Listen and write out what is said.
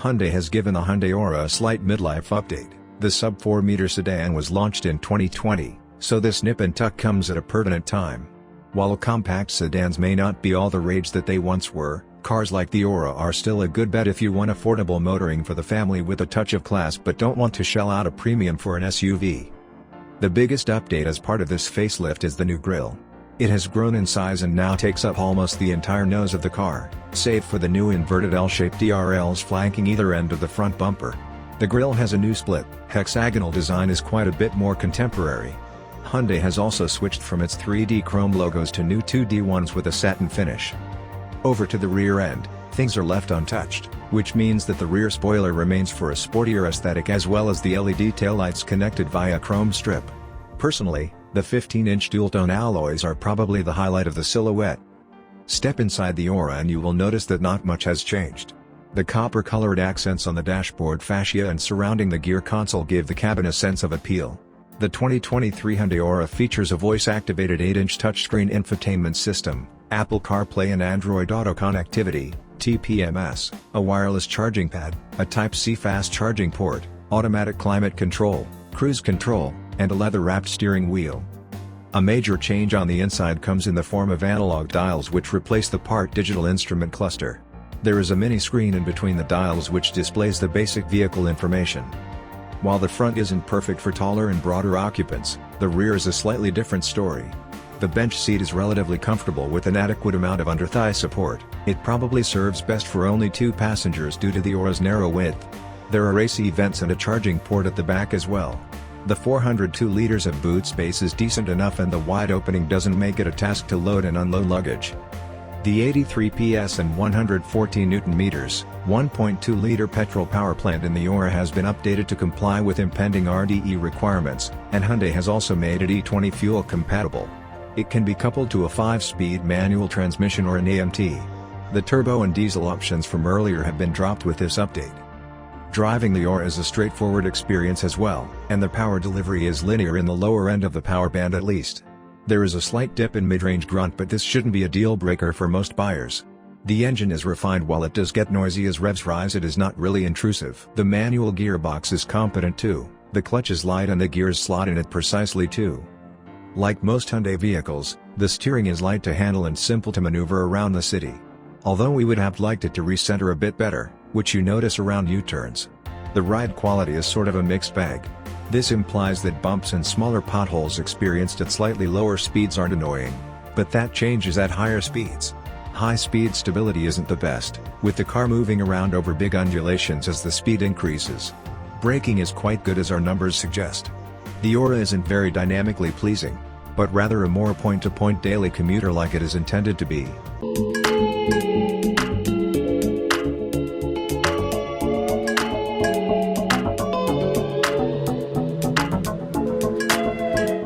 Hyundai has given the Hyundai Aura a slight midlife update. The sub-4-metre sedan was launched in 2020, so this nip and tuck comes at a pertinent time. While compact sedans may not be all the rage that they once were, cars like the Aura are still a good bet if you want affordable motoring for the family with a touch of class but don't want to shell out a premium for an SUV. The biggest update as part of this facelift is the new grille. It has grown in size and now takes up almost the entire nose of the car, save for the new inverted L-shaped DRLs flanking either end of the front bumper. The grille has a new split, hexagonal design is quite a bit more contemporary. Hyundai has also switched from its 3D chrome logos to new 2D ones with a satin finish. Over to the rear end, things are left untouched, which means that the rear spoiler remains for a sportier aesthetic as well as the LED taillights connected via chrome strip. Personally, the 15-inch dual-tone alloys are probably the highlight of the silhouette. Step inside the Aura and you will notice that not much has changed. The copper-colored accents on the dashboard fascia and surrounding the gear console give the cabin a sense of appeal. The 2023 Hyundai Aura features a voice-activated 8-inch touchscreen infotainment system, Apple CarPlay and Android Auto connectivity, TPMS, a wireless charging pad, a Type-C fast charging port, automatic climate control, cruise control, and a leather-wrapped steering wheel. A major change on the inside comes in the form of analog dials which replace the part digital instrument cluster. There is a mini screen in between the dials which displays the basic vehicle information. While the front isn't perfect for taller and broader occupants, the rear is a slightly different story. The bench seat is relatively comfortable with an adequate amount of under-thigh support. It probably serves best for only 2 passengers due to the Aura's narrow width. There are AC vents and a charging port at the back as well. The 402 liters of boot space is decent enough and the wide opening doesn't make it a task to load and unload luggage. The 83 PS and 114 Nm, 1.2-liter petrol power plant in the Aura has been updated to comply with impending RDE requirements, and Hyundai has also made it E20 fuel compatible. It can be coupled to a 5-speed manual transmission or an AMT. The turbo and diesel options from earlier have been dropped with this update. Driving the Aura is a straightforward experience as well, and the power delivery is linear in the lower end of the power band at least. There is a slight dip in mid-range grunt but this shouldn't be a deal-breaker for most buyers. The engine is refined. While it does get noisy as revs rise, it is not really intrusive. The manual gearbox is competent too, the clutch is light and the gears slot in it precisely too. Like most Hyundai vehicles, the steering is light to handle and simple to maneuver around the city. Although we would have liked it to recenter a bit better, which you notice around U-turns. The ride quality is sort of a mixed bag. This implies that bumps and smaller potholes experienced at slightly lower speeds aren't annoying, but that changes at higher speeds. High-speed stability isn't the best, with the car moving around over big undulations as the speed increases. Braking is quite good as our numbers suggest. The Aura isn't very dynamically pleasing, but rather a more point-to-point daily commuter like it is intended to be.